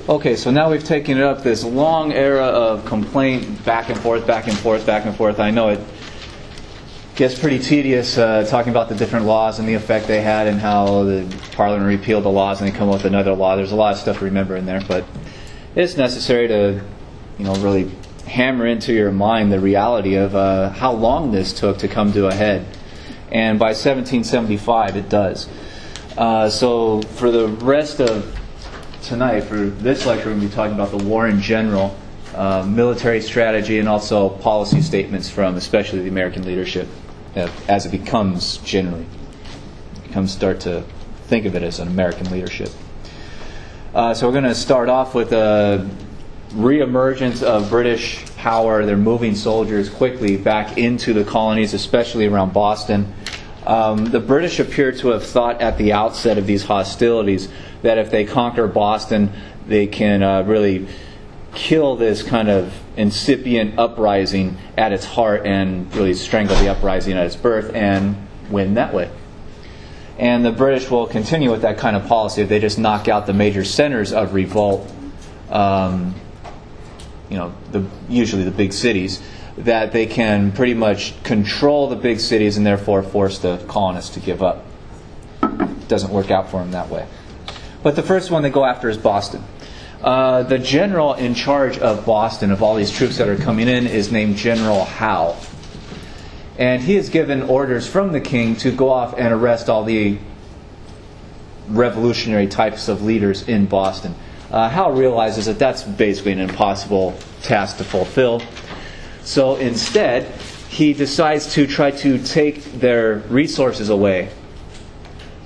Okay, so now we've taken it up this long era of complaint, back and forth, back and forth, back and forth. I know it gets pretty tedious talking about the different laws and the effect they had and how the Parliament repealed the laws and they come up with another law. There's a lot of stuff to remember in there, but it's necessary to, really hammer into your mind the reality of how long this took to come to a head. And by 1775, it does. So for the rest of tonight, for this lecture, we're going to be talking about the war in general, military strategy, and also policy statements from especially the American leadership as it becomes generally. Start to think of it as an American leadership. So we're going to start off with a reemergence of British power. They're moving soldiers quickly back into the colonies, especially around Boston. The British appear to have thought at the outset of these hostilities that if they conquer Boston, they can really kill this kind of incipient uprising at its heart and really strangle the uprising at its birth and win that way. And the British will continue with that kind of policy if they just knock out the major centers of revolt, usually the big cities, that they can pretty much control the big cities and therefore force the colonists to give up. It doesn't work out for them that way. But the first one they go after is Boston. The general in charge of Boston, of all these troops that are coming in, is named General Howe. And he is given orders from the king to go off and arrest all the revolutionary types of leaders in Boston. Howe realizes that that's basically an impossible task to fulfill. So instead, he decides to try to take their resources away,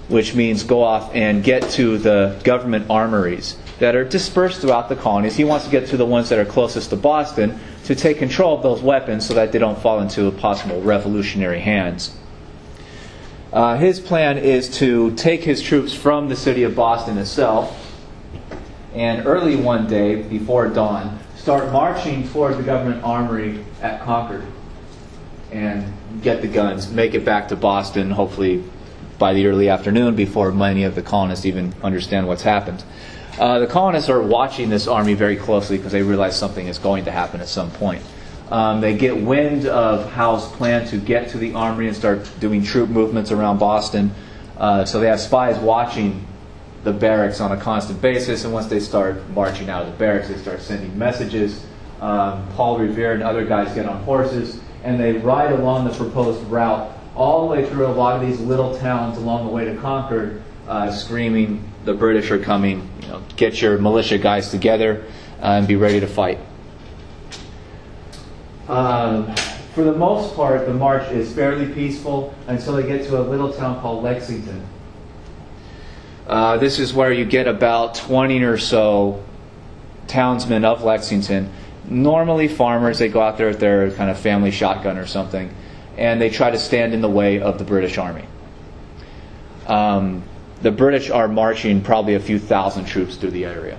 which means go off and get to the government armories that are dispersed throughout the colonies. He wants to get to the ones that are closest to Boston to take control of those weapons so that they don't fall into possible revolutionary hands. His plan is to take his troops from the city of Boston itself and early one day, before dawn, start marching toward the government armory at Concord and get the guns, make it back to Boston, hopefully by the early afternoon before many of the colonists even understand what's happened. The colonists are watching this army very closely because they realize something is going to happen at some point. They get wind of Howe's plan to get to the armory and start doing troop movements around Boston. So they have spies watching the barracks on a constant basis, and once they start marching out of the barracks, they start sending messages. Paul Revere and other guys get on horses, and they ride along the proposed route all the way through a lot of these little towns along the way to Concord, screaming, "The British are coming, get your militia guys together and be ready to fight." For the most part, the march is fairly peaceful until they get to a little town called Lexington. This is where you get about 20 or so townsmen of Lexington, normally farmers. They go out there with their kind of family shotgun or something, and they try to stand in the way of the British army. The British are marching probably a few thousand troops through the area.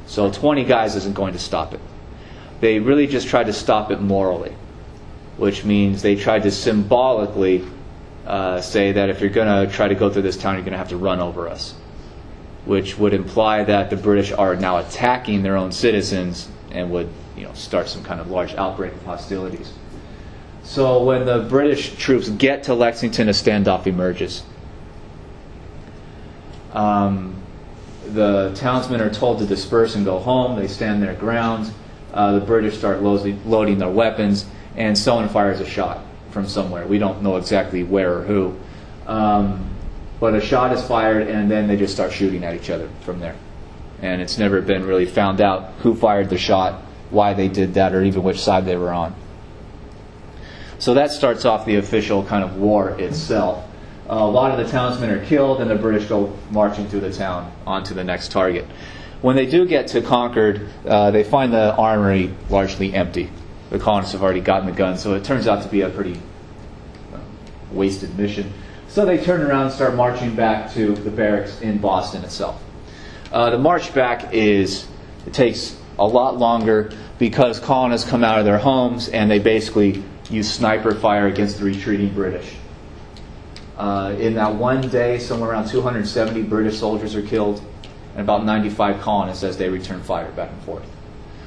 So 20 guys isn't going to stop it. They really just tried to stop it morally, which means they tried to symbolically say that if you're going to try to go through this town, you're going to have to run over us, which would imply that the British are now attacking their own citizens and would start some kind of large outbreak of hostilities. So when the British troops get to Lexington, a standoff emerges. The townsmen are told to disperse and go home. They stand their ground. The British start loading their weapons, and someone fires a shot from somewhere. We don't know exactly where or who. But a shot is fired, and then they just start shooting at each other from there. And it's never been really found out who fired the shot, why they did that, or even which side they were on. So that starts off the official kind of war itself. A lot of the townsmen are killed, and the British go marching through the town onto the next target. When they do get to Concord, they find the armory largely empty. The colonists have already gotten the guns, so it turns out to be a pretty wasted mission. So they turn around and start marching back to the barracks in Boston itself. The march back it takes a lot longer because colonists come out of their homes and they basically use sniper fire against the retreating British. In that one day, somewhere around 270 British soldiers are killed. and about 95 colonists as they return fire back and forth.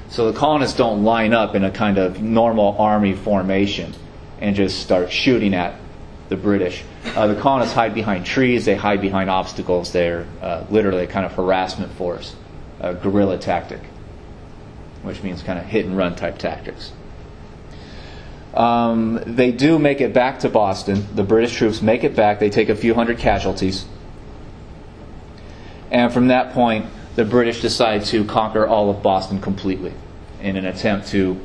So the colonists don't line up in a kind of normal army formation and just start shooting at the British. The colonists hide behind trees, they hide behind obstacles. They're literally a kind of harassment force, a guerrilla tactic, which means kind of hit and run type tactics. They do make it back to Boston. The British troops make it back. They take a few hundred casualties. And from that point, the British decide to conquer all of Boston completely in an attempt to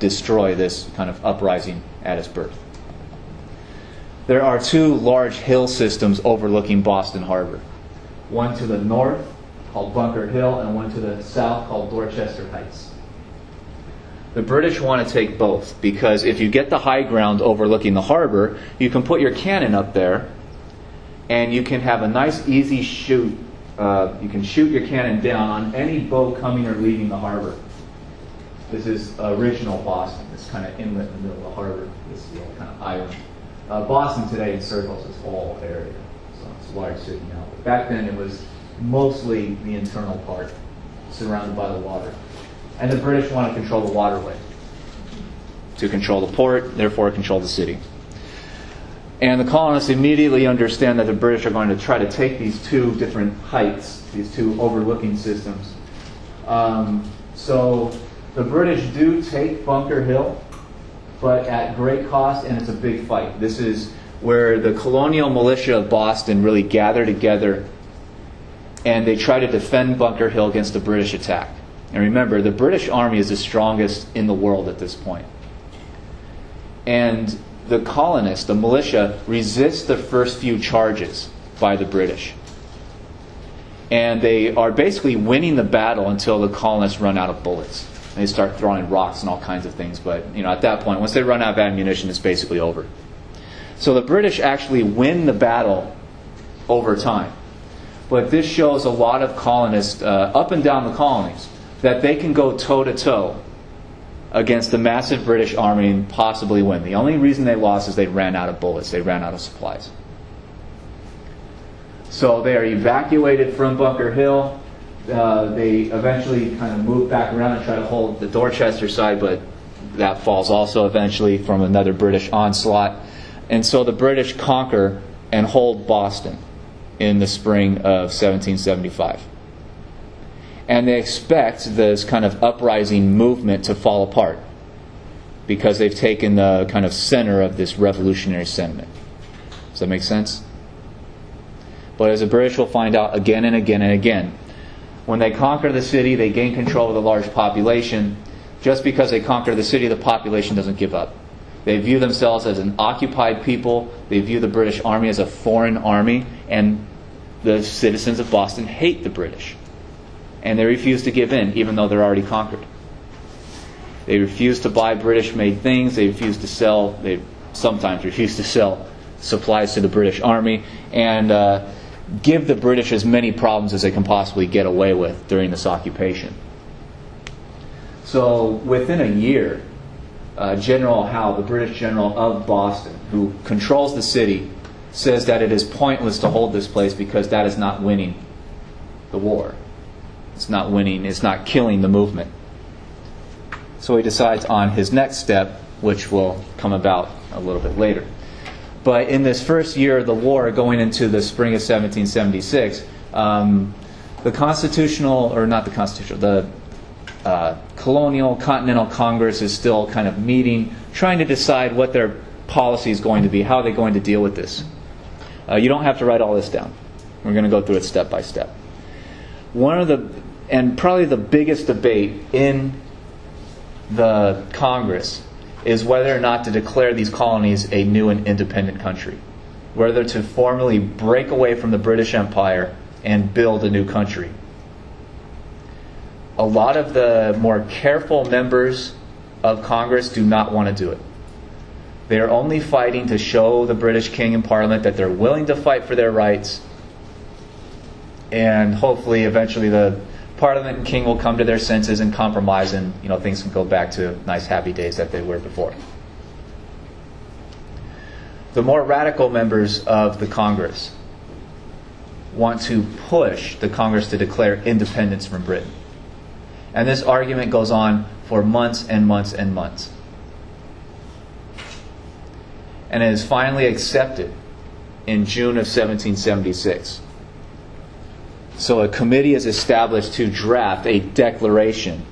destroy this kind of uprising at its birth. There are two large hill systems overlooking Boston Harbor. One to the north, called Bunker Hill, and one to the south, called Dorchester Heights. The British want to take both, because if you get the high ground overlooking the harbor, you can put your cannon up there, and you can have a nice, easy shoot. You can shoot your cannon down on any boat coming or leaving the harbor. This is original Boston, this kind of inlet in the middle of the harbor, this little kind of island. Boston today encircles this whole area, so it's a large city now. But back then it was mostly the internal part, surrounded by the water. And the British want to control the waterway, to control the port, therefore control the city. And the colonists immediately understand that the British are going to try to take these two different heights, these two overlooking systems. So the British do take Bunker Hill, but at great cost, and it's a big fight. This is where the colonial militia of Boston really gather together, and they try to defend Bunker Hill against the British attack. And remember, the British Army is the strongest in the world at this point. And the colonists, the militia, resist the first few charges by the British. And they are basically winning the battle until the colonists run out of bullets. And they start throwing rocks and all kinds of things. But at that point, once they run out of ammunition, it's basically over. So the British actually win the battle over time. But this shows a lot of colonists up and down the colonies that they can go toe-to-toe against the massive British army and possibly win. The only reason they lost is they ran out of bullets. They ran out of supplies. So they are evacuated from Bunker Hill. They eventually kind of move back around and try to hold the Dorchester side, but that falls also eventually from another British onslaught. And so the British conquer and hold Boston in the spring of 1775. And they expect this kind of uprising movement to fall apart because they've taken the kind of center of this revolutionary sentiment. Does that make sense? But as the British will find out again and again and again, when they conquer the city, they gain control of the large population. Just because they conquer the city, the population doesn't give up. They view themselves as an occupied people. They view the British army as a foreign army. And the citizens of Boston hate the British. And they refuse to give in, even though they're already conquered. They refuse to buy British-made things. They refuse to sell. They sometimes refuse to sell supplies to the British army, and give the British as many problems as they can possibly get away with during this occupation. So within a year, General Howe, the British general of Boston, who controls the city, says that it is pointless to hold this place because that is not winning the war. It's not winning, it's not killing the movement. So he decides on his next step, which will come about a little bit later. But in this first year of the war, going into the spring of 1776, the Colonial Continental Congress is still kind of meeting, trying to decide what their policy is going to be, how they're going to deal with this. You don't have to write all this down. We're going to go through it step by step. And probably the biggest debate in the Congress is whether or not to declare these colonies a new and independent country. Whether to formally break away from the British Empire and build a new country. A lot of the more careful members of Congress do not want to do it. They are only fighting to show the British King and Parliament that they're willing to fight for their rights, and hopefully eventually the Parliament and King will come to their senses and compromise, and things can go back to nice happy days that they were before. The more radical members of the Congress want to push the Congress to declare independence from Britain. And this argument goes on for months and months and months. And it is finally accepted in June of 1776. So a committee is established to draft a declaration,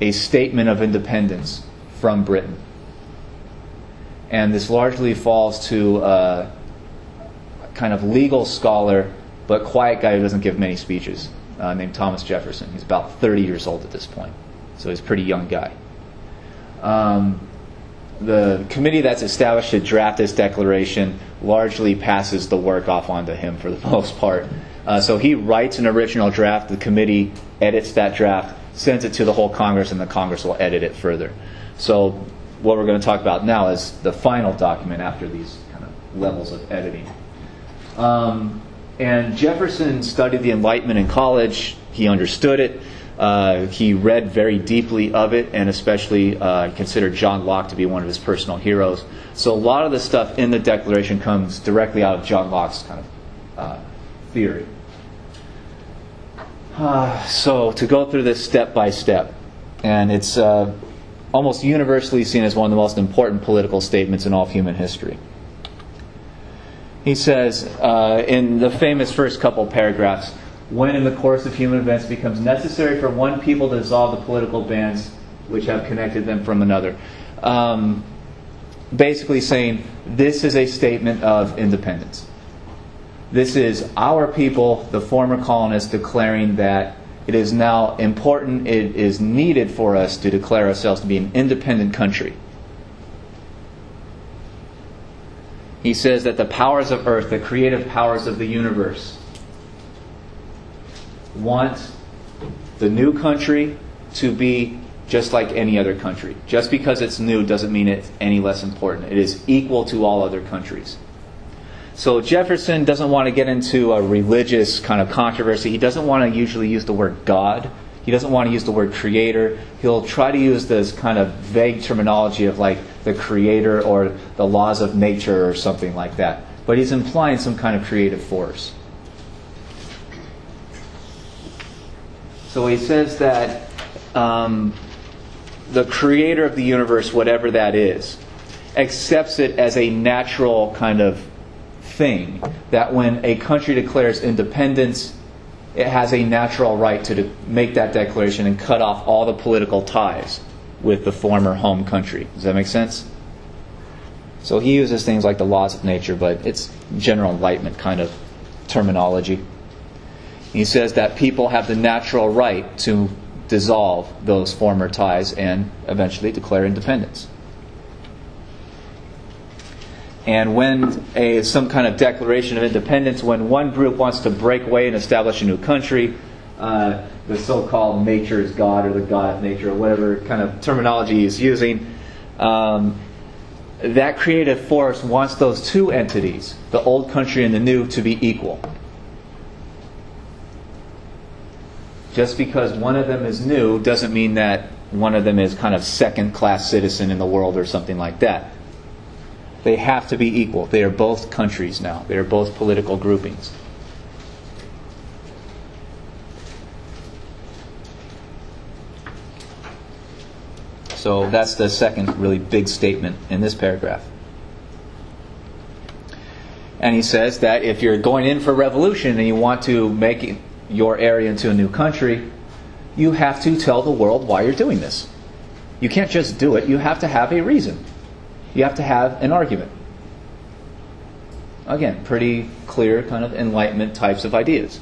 a statement of independence from Britain. And this largely falls to a kind of legal scholar, but quiet guy who doesn't give many speeches, named Thomas Jefferson. He's about 30 years old at this point, so he's a pretty young guy. The committee that's established to draft this declaration largely passes the work off onto him for the most part. So he writes an original draft, the committee edits that draft, sends it to the whole Congress, and the Congress will edit it further. So what we're going to talk about now is the final document after these kind of levels of editing. And Jefferson studied the Enlightenment in college. He understood it. He read very deeply of it, and especially considered John Locke to be one of his personal heroes. So a lot of the stuff in the Declaration comes directly out of John Locke's kind of theory. So to go through this step by step, and it's almost universally seen as one of the most important political statements in all of human history. He says in the famous first couple paragraphs, when in the course of human events it becomes necessary for one people to dissolve the political bands which have connected them from another. Basically saying this is a statement of independence. This is our people, the former colonists, declaring that it is now important, it is needed for us to declare ourselves to be an independent country. He says that the powers of earth, the creative powers of the universe, want the new country to be just like any other country. Just because it's new doesn't mean it's any less important. It is equal to all other countries. So Jefferson doesn't want to get into a religious kind of controversy. He doesn't want to usually use the word God. He doesn't want to use the word creator. He'll try to use this kind of vague terminology of like the creator or the laws of nature or something like that. But he's implying some kind of creative force. So he says that the creator of the universe, whatever that is, accepts it as a natural kind of thing, that when a country declares independence, it has a natural right to make that declaration and cut off all the political ties with the former home country. Does that make sense? So he uses things like the laws of nature, but it's general Enlightenment kind of terminology. He says that people have the natural right to dissolve those former ties and eventually declare independence. And when some kind of declaration of independence, when one group wants to break away and establish a new country, the so-called nature is God or the God of nature or whatever kind of terminology he's using, that creative force wants those two entities, the old country and the new, to be equal. Just because one of them is new doesn't mean that one of them is kind of second-class citizen in the world or something like that. They have to be equal. They are both countries now. They are both political groupings. So that's the second really big statement in this paragraph. And he says that if you're going in for revolution and you want to make your area into a new country, you have to tell the world why you're doing this. You can't just do it. You have to have a reason. You have to have an argument. Again, pretty clear kind of Enlightenment types of ideas.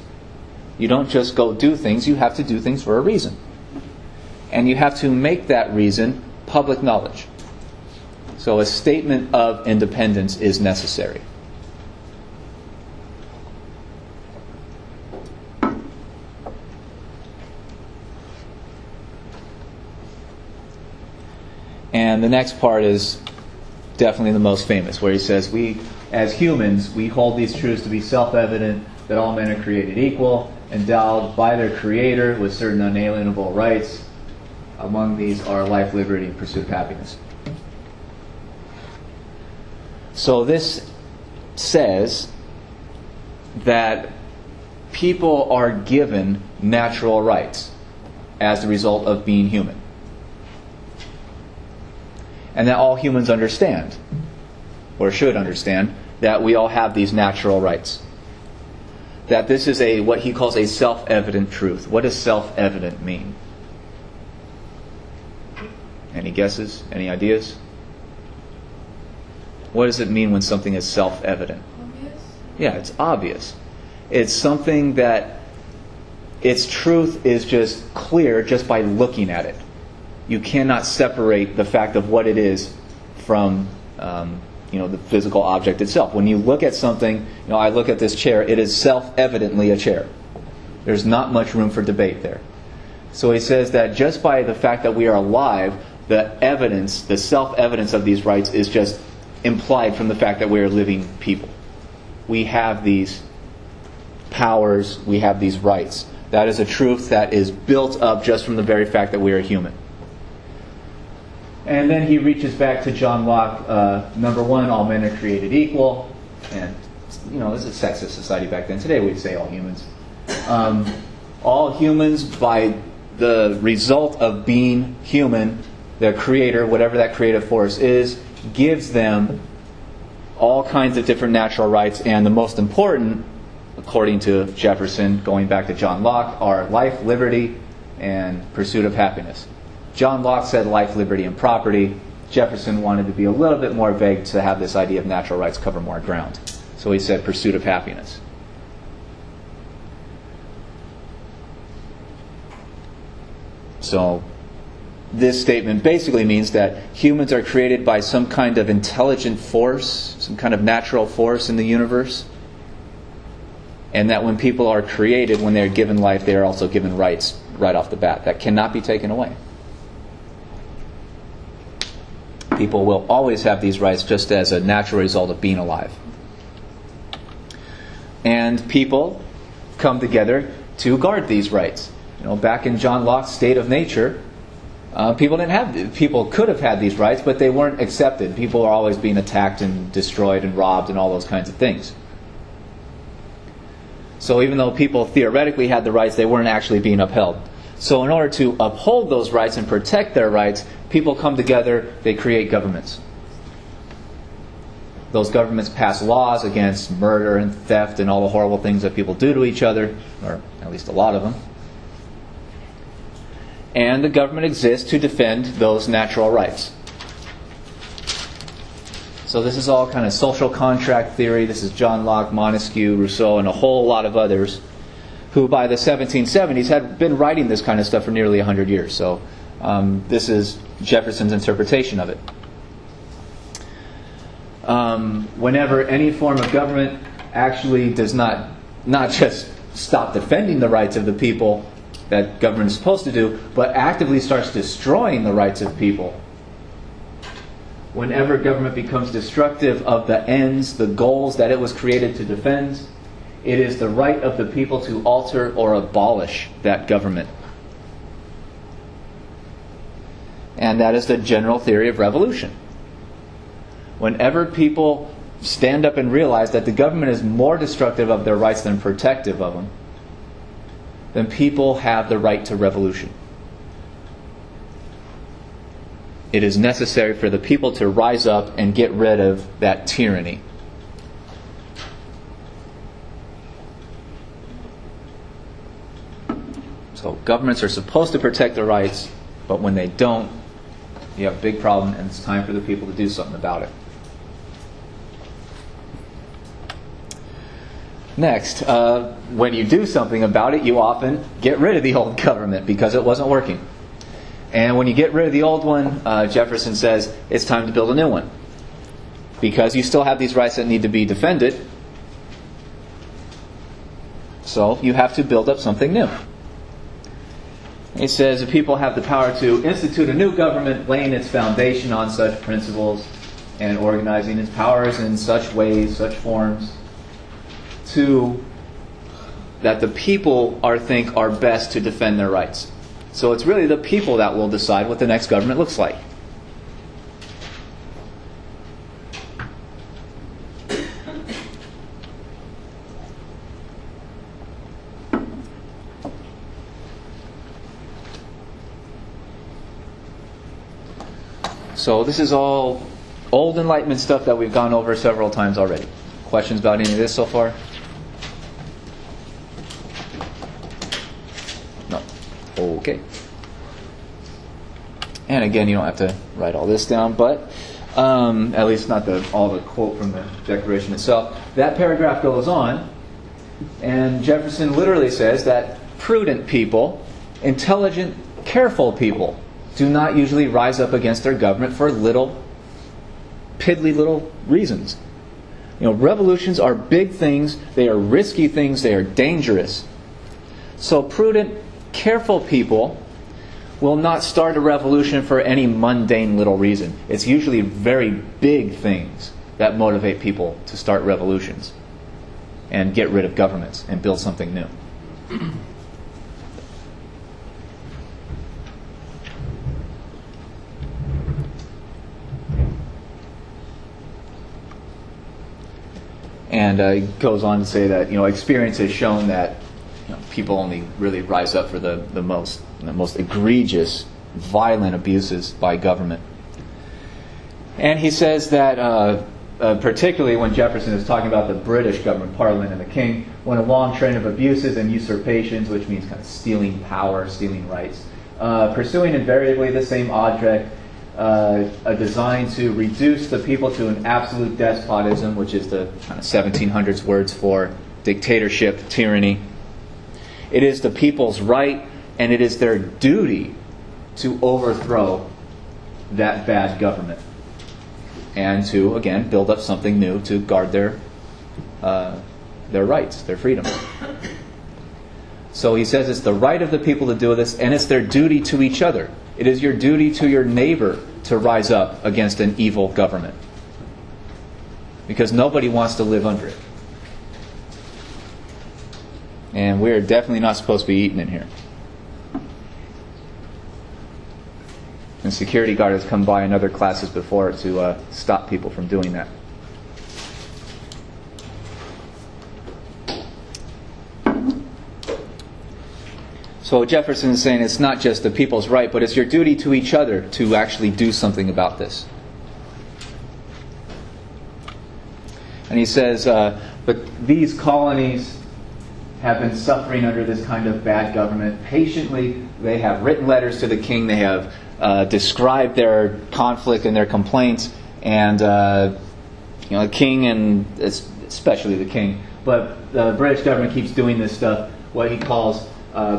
You don't just go do things. You have to do things for a reason. And you have to make that reason public knowledge. So a statement of independence is necessary. And the next part is definitely the most famous, where he says, we, as humans, we hold these truths to be self-evident, that all men are created equal, endowed by their Creator with certain unalienable rights. Among these are life, liberty, and pursuit of happiness. So this says that people are given natural rights as the result of being human. And that all humans understand, or should understand, that we all have these natural rights. That this is what he calls a self-evident truth. What does self-evident mean? Any guesses? Any ideas? What does it mean when something is self-evident? Obvious? Yeah, it's obvious. It's something that its truth is just clear just by looking at it. You cannot separate the fact of what it is from the physical object itself. When you look at something, I look at this chair, it is self-evidently a chair. There's not much room for debate there. So he says that just by the fact that we are alive, the evidence, the self-evidence of these rights is just implied from the fact that we are living people. We have these powers, we have these rights. That is a truth that is built up just from the very fact that we are human. And then he reaches back to John Locke. Number one, all men are created equal. And, this is a sexist society back then. Today we'd say all humans. All humans, by the result of being human, their creator, whatever that creative force is, gives them all kinds of different natural rights. And the most important, according to Jefferson, going back to John Locke, are life, liberty, and pursuit of happiness. John Locke said life, liberty, and property. Jefferson wanted to be a little bit more vague to have this idea of natural rights cover more ground. So he said pursuit of happiness. So this statement basically means that humans are created by some kind of intelligent force, some kind of natural force in the universe. And that when people are created, when they're given life, they are also given rights right off the bat. That cannot be taken away. People will always have these rights just as a natural result of being alive. And people come together to guard these rights. Back in John Locke's State of Nature, people could have had these rights, but they weren't accepted. People are always being attacked and destroyed and robbed and all those kinds of things. So even though people theoretically had the rights, they weren't actually being upheld. So in order to uphold those rights and protect their rights, people come together, they create governments. Those governments pass laws against murder and theft and all the horrible things that people do to each other, or at least a lot of them. And the government exists to defend those natural rights. So this is all kind of social contract theory. This is John Locke, Montesquieu, Rousseau, and a whole lot of others who by the 1770s had been writing this kind of stuff for nearly 100 years. So this is Jefferson's interpretation of it. Whenever any form of government actually does not just stop defending the rights of the people that government is supposed to do, but actively starts destroying the rights of people. Whenever government becomes destructive of the ends, the goals that it was created to defend, it is the right of the people to alter or abolish that government. And that is the general theory of revolution. Whenever people stand up and realize that the government is more destructive of their rights than protective of them, then people have the right to revolution. It is necessary for the people to rise up and get rid of that tyranny. So governments are supposed to protect their rights, but when they don't, you have a big problem, and it's time for the people to do something about it. Next, when you do something about it, you often get rid of the old government because it wasn't working. And when you get rid of the old one, Jefferson says it's time to build a new one. Because you still have these rights that need to be defended. So you have to build up something new. He says the people have the power to institute a new government, laying its foundation on such principles and organizing its powers in such ways, such forms, that the people think are best to defend their rights. So it's really the people that will decide what the next government looks like. So this is all old Enlightenment stuff that we've gone over several times already. Questions about any of this so far? No. Okay. And again, you don't have to write all this down, but at least not all the quote from the Declaration itself. That paragraph goes on, and Jefferson literally says that prudent people, intelligent, careful people, do not usually rise up against their government for piddly little reasons. Revolutions are big things, they are risky things, they are dangerous. So prudent, careful people will not start a revolution for any mundane little reason. It's usually very big things that motivate people to start revolutions and get rid of governments and build something new. And he goes on to say that experience has shown that people only really rise up for the most egregious, violent abuses by government. And he says that particularly when Jefferson is talking about the British government, Parliament, and the King, when a long train of abuses and usurpations, which means kind of stealing power, stealing rights, pursuing invariably the same object, a design to reduce the people to an absolute despotism, which is the kind of 1700s words for dictatorship, tyranny. It is the people's right, and it is their duty to overthrow that bad government and to, again, build up something new to guard their rights, their freedom. So he says it's the right of the people to do this, and it's their duty to each other. It is your duty to your neighbor to rise up against an evil government, because nobody wants to live under it. And we're definitely not supposed to be eating in here. And security guard has come by in other classes before to stop people from doing that. So Jefferson is saying it's not just the people's right, but it's your duty to each other to actually do something about this. And he says, but these colonies have been suffering under this kind of bad government patiently. They have written letters to the king. They have described their conflict and their complaints. And the king, and especially the king, but the British government keeps doing this stuff. What he calls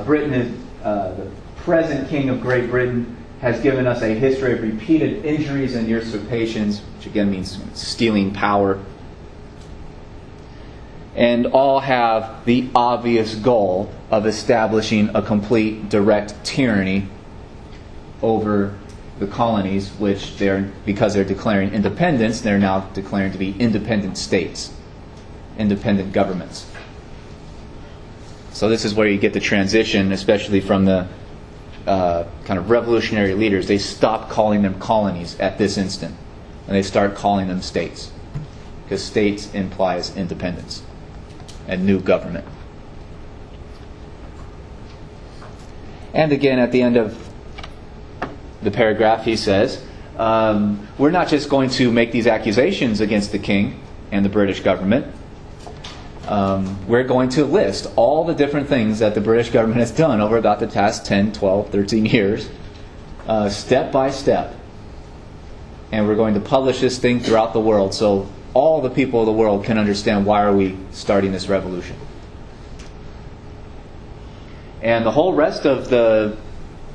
Britain is the present king of Great Britain has given us a history of repeated injuries and usurpations, which again means stealing power. And all have the obvious goal of establishing a complete direct tyranny over the colonies, which because they're declaring independence, they're now declaring to be independent states, independent governments. So this is where you get the transition, especially from the kind of revolutionary leaders. They stop calling them colonies at this instant, and they start calling them states, because states implies independence and new government. And again, at the end of the paragraph, he says, we're not just going to make these accusations against the king and the British government. We're going to list all the different things that the British government has done over about the past 10, 12, 13 years, step by step. And we're going to publish this thing throughout the world so all the people of the world can understand why are we starting this revolution. And the whole rest of the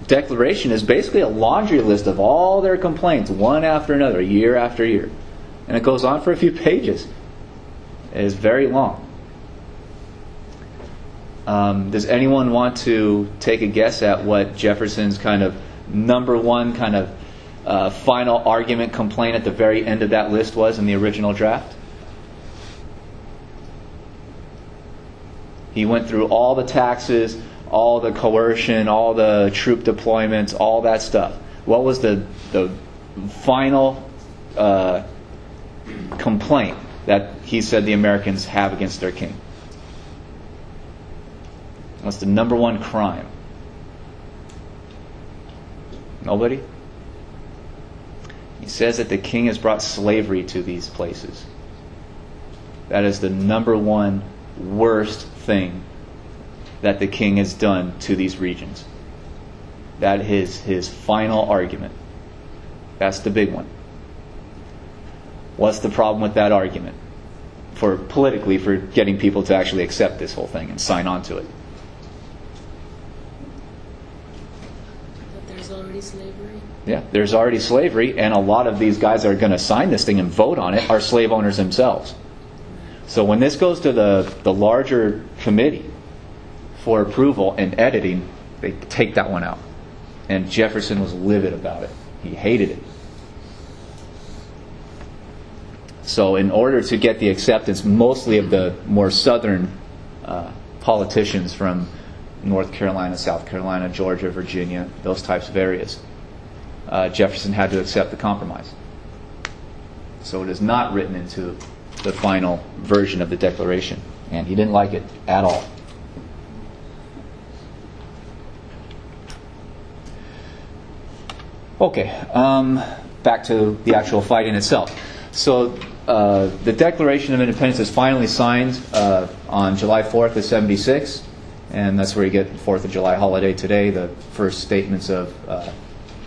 Declaration is basically a laundry list of all their complaints, one after another, year after year. And it goes on for a few pages. It is very long. Does anyone want to take a guess at what Jefferson's kind of number one kind of final argument complaint at the very end of that list was in the original draft? He went through all the taxes, all the coercion, all the troop deployments, all that stuff. What was the final complaint that he said the Americans have against their king? What's the number one crime? Nobody? He says that the king has brought slavery to these places. That is the number one worst thing that the king has done to these regions. That is his final argument. That's the big one. What's the problem with that argument? Politically, for getting people to actually accept this whole thing and sign on to it. That there's already slavery? Yeah, there's already slavery, and a lot of these guys that are going to sign this thing and vote on it are slave owners themselves. So when this goes to the larger committee for approval and editing, they take that one out. And Jefferson was livid about it. He hated it. So in order to get the acceptance, mostly of the more southern politicians from North Carolina, South Carolina, Georgia, Virginia, those types of areas, Jefferson had to accept the compromise. So it is not written into the final version of the Declaration. And he didn't like it at all. Okay, back to the actual fighting itself. So the Declaration of Independence is finally signed on July 4th of 76, and that's where you get the 4th of July holiday today, the first statements of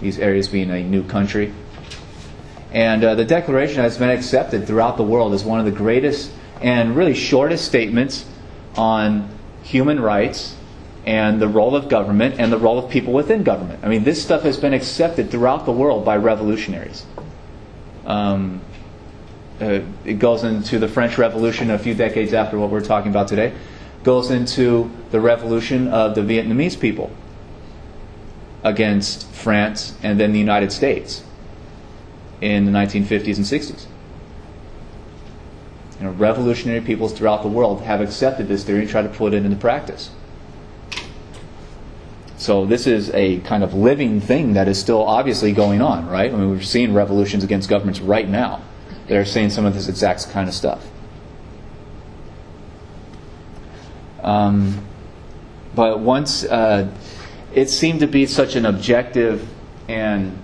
these areas being a new country. And the Declaration has been accepted throughout the world as one of the greatest and really shortest statements on human rights and the role of government and the role of people within government. I mean, this stuff has been accepted throughout the world by revolutionaries. It goes into the French Revolution a few decades after what we're talking about today. Goes into the revolution of the Vietnamese people against France and then the United States in the 1950s and 60s. You know, revolutionary peoples throughout the world have accepted this theory and tried to put it into practice. So this is a kind of living thing that is still obviously going on, right? I mean, we're seeing revolutions against governments right now. They're saying some of this exact kind of stuff. But once it seemed to be such an objective and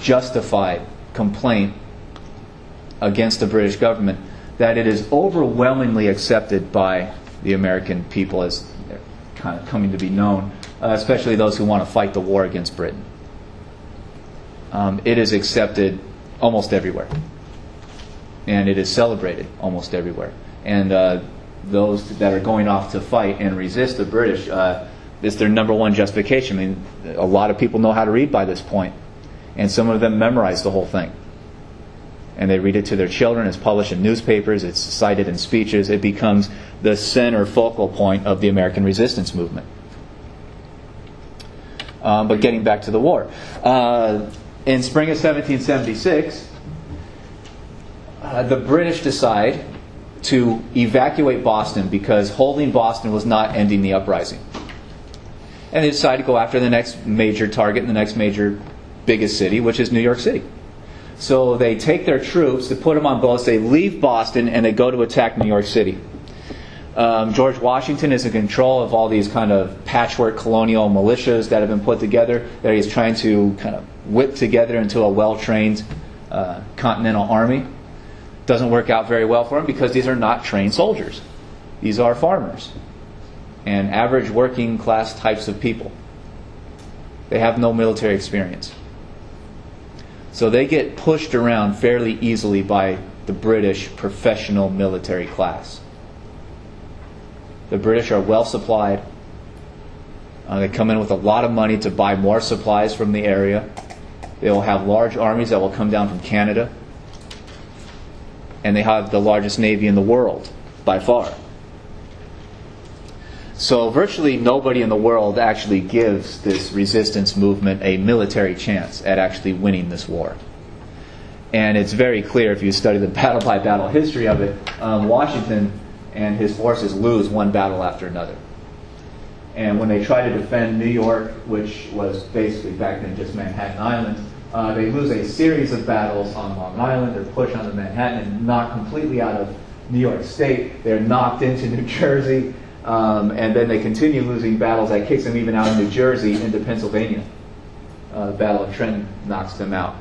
justified complaint against the British government that it is overwhelmingly accepted by the American people as they're kind of coming to be known, especially those who want to fight the war against Britain. It is accepted almost everywhere. And it is celebrated almost everywhere. And those that are going off to fight and resist the British, it's their number one justification. I mean, a lot of people know how to read by this point. And some of them memorize the whole thing. And they read it to their children. It's published in newspapers. It's cited in speeches. It becomes the center focal point of the American resistance movement. But getting back to the war. In spring of 1776, the British decide to evacuate Boston because holding Boston was not ending the uprising. And they decide to go after the next major target and the next major biggest city, which is New York City. So they take their troops, they put them on boats, they leave Boston, and they go to attack New York City. George Washington is in control of all these kind of patchwork colonial militias that have been put together that he's trying to kind of whip together into a well-trained continental army. Doesn't work out very well for him because these are not trained soldiers. These are farmers and average working class types of people. They have no military experience. So they get pushed around fairly easily by the British professional military class. The British are well supplied. They come in with a lot of money to buy more supplies from the area. They will have large armies that will come down from Canada. And they have the largest navy in the world, by far. So virtually nobody in the world actually gives this resistance movement a military chance at actually winning this war. And it's very clear if you study the battle-by-battle history of it, Washington and his forces lose one battle after another. And when they try to defend New York, which was basically back then just Manhattan Island, they lose a series of battles on Long Island. They're pushed onto Manhattan and knocked completely out of New York State. They're knocked into New Jersey. And then they continue losing battles. That kicks them even out of New Jersey into Pennsylvania. The Battle of Trenton knocks them out.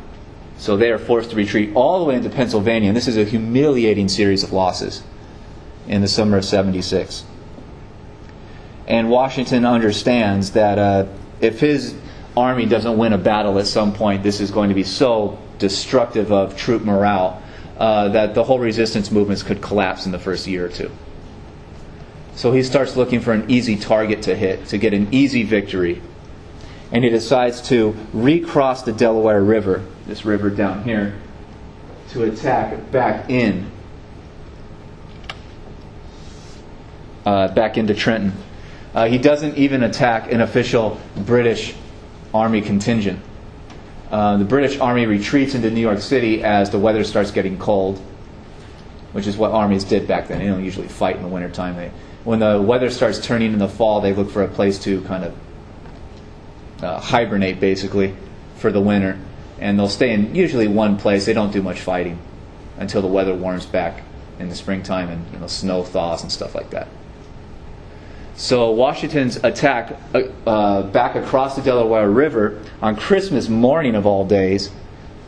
So they are forced to retreat all the way into Pennsylvania, and this is a humiliating series of losses in the summer of 76. And Washington understands that if his army doesn't win a battle at some point, this is going to be so destructive of troop morale that the whole resistance movements could collapse in the first year or two. So he starts looking for an easy target to hit, to get an easy victory. And he decides to recross the Delaware River, this river down here, to attack back into Trenton. He doesn't even attack an official British Army contingent. The British Army retreats into New York City as the weather starts getting cold, which is what armies did back then. They don't usually fight in the wintertime. When the weather starts turning in the fall, they look for a place to kind of hibernate, basically, for the winter. And they'll stay in usually one place. They don't do much fighting until the weather warms back in the springtime and snow thaws and stuff like that. So Washington's attack back across the Delaware River on Christmas morning of all days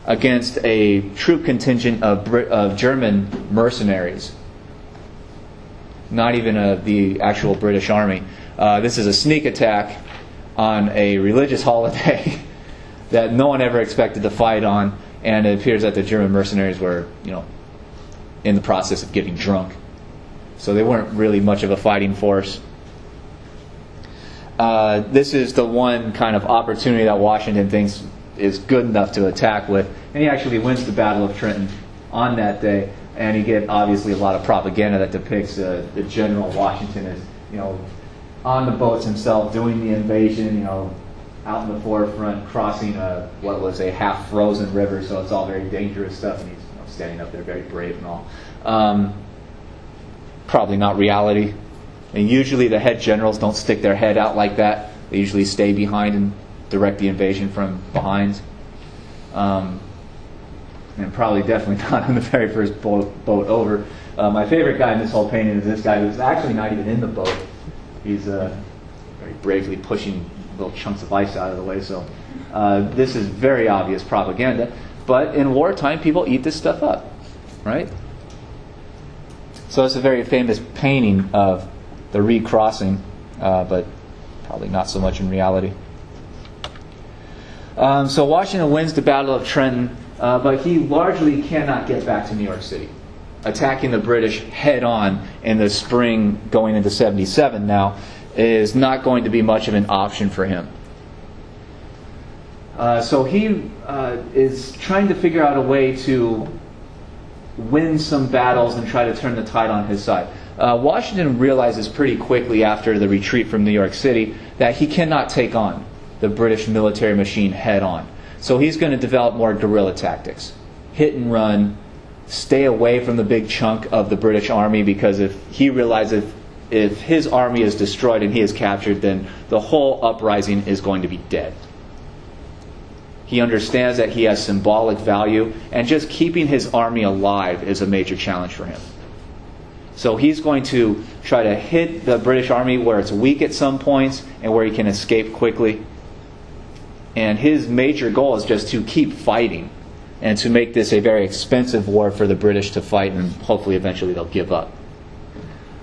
against a troop contingent of German mercenaries, not even the actual British Army. This is a sneak attack on a religious holiday that no one ever expected to fight on, and it appears that the German mercenaries were, in the process of getting drunk. So they weren't really much of a fighting force. This is the one kind of opportunity that Washington thinks is good enough to attack with, and he actually wins the Battle of Trenton on that day. And you get obviously a lot of propaganda that depicts the General Washington as on the boats himself doing the invasion, out in the forefront, crossing what was a half-frozen river, so it's all very dangerous stuff, and he's standing up there very brave and all. Probably not reality. And usually the head generals don't stick their head out like that. They usually stay behind and direct the invasion from behind. And probably definitely not on the very first boat over. My favorite guy in this whole painting is this guy who's actually not even in the boat. He's very bravely pushing little chunks of ice out of the way. So this is very obvious propaganda. But in wartime, people eat this stuff up, right? So it's a very famous painting of the recrossing, but probably not so much in reality. So Washington wins the Battle of Trenton, but he largely cannot get back to New York City. Attacking the British head-on in the spring going into 77 now is not going to be much of an option for him. So he is trying to figure out a way to win some battles and try to turn the tide on his side. Washington realizes pretty quickly after the retreat from New York City that he cannot take on the British military machine head-on. So he's going to develop more guerrilla tactics. Hit and run, stay away from the big chunk of the British army, because if he realizes if his army is destroyed and he is captured, then the whole uprising is going to be dead. He understands that he has symbolic value, and just keeping his army alive is a major challenge for him. So he's going to try to hit the British army where it's weak at some points and where he can escape quickly. And his major goal is just to keep fighting and to make this a very expensive war for the British to fight, and hopefully eventually they'll give up.